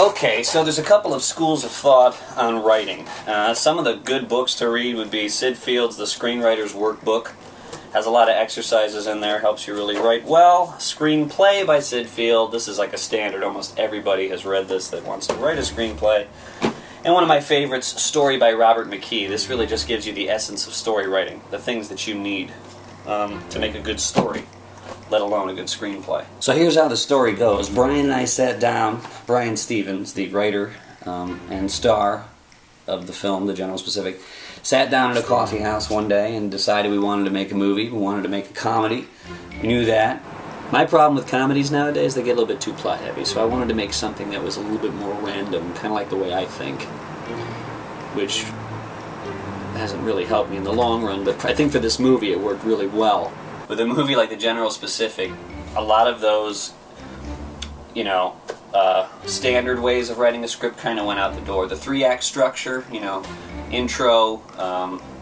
Okay, so there's a couple of schools of thought on writing. Some of the good books to read would be Sid Field's The Screenwriter's Workbook. Has a lot of exercises in there, helps you really write well. Screenplay by Sid Field. This is like a standard. Almost everybody has read this that wants to write a screenplay. And one of my favorites, Story by Robert McKee. This really just gives you the essence of story writing, the things that you need to make a good story, let alone a good screenplay. So here's how the story goes. Brian and I sat down, Brian Stevens, the writer and star of the film, The General Specific, sat down at a coffee house one day and decided we wanted to make a movie. We wanted to make a comedy. We knew that. My problem with comedies nowadays, they get a little bit too plot heavy, so I wanted to make something that was a little bit more random, kind of like the way I think, which hasn't really helped me in the long run, but I think for this movie it worked really well. With a movie like The General Specific, a lot of those, standard ways of writing a script kind of went out the door. The 3-act structure, intro,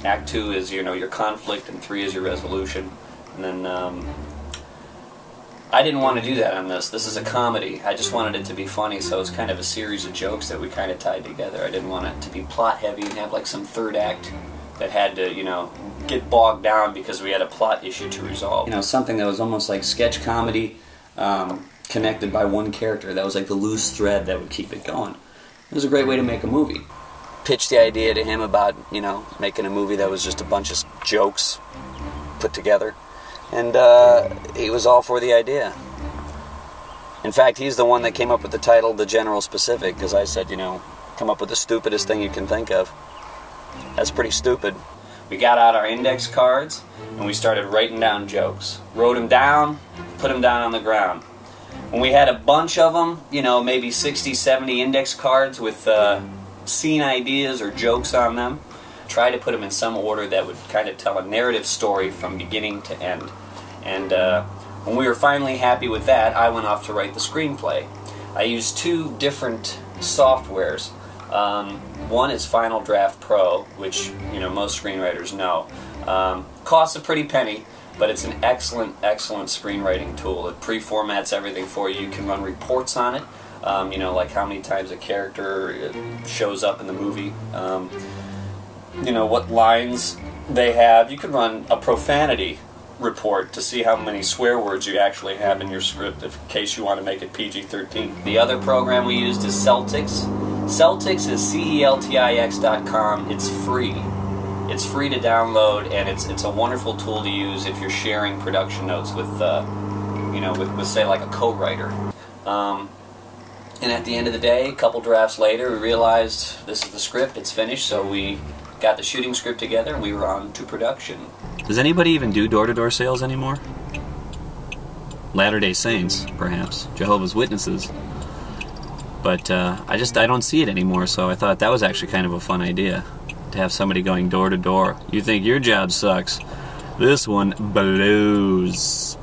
act 2 is, your conflict, and 3 is your resolution. And then, I didn't want to do that on this. This is a comedy. I just wanted it to be funny, so it's kind of a series of jokes that we kind of tied together. I didn't want it to be plot heavy and have like some third act that had to, get bogged down because we had a plot issue to resolve. Something that was almost like sketch comedy, connected by one character. That was like the loose thread that would keep it going. It was a great way to make a movie. Pitched the idea to him about, making a movie that was just a bunch of jokes put together. And he was all for the idea. In fact, he's the one that came up with the title, The General Specific, because I said, come up with the stupidest thing you can think of. That's pretty stupid. We got out our index cards, and we started writing down jokes. Wrote them down, put them down on the ground. When we had a bunch of them, maybe 60, 70 index cards with scene ideas or jokes on them, try to put them in some order that would kind of tell a narrative story from beginning to end. And when we were finally happy with that, I went off to write the screenplay. I used 2 different softwares. One is Final Draft Pro, which most screenwriters know. Costs a pretty penny, but it's an excellent, excellent screenwriting tool. It pre-formats everything for you. You can run reports on it, like how many times a character shows up in the movie. What lines they have. You could run a profanity report to see how many swear words you actually have in your script in case you want to make it PG-13. The other program we used is Celtics. Celtics is CELTIX.com. It's free. It's free to download, and it's a wonderful tool to use if you're sharing production notes with say like a co-writer. And at the end of the day, a couple drafts later, we realized this is the script, it's finished, so we got the shooting script together and we were on to production. Does anybody even do door-to-door sales anymore? Latter-day Saints, perhaps. Jehovah's Witnesses. But I don't see it anymore, so I thought that was actually kind of a fun idea. To have somebody going door-to-door. You think your job sucks. This one blows.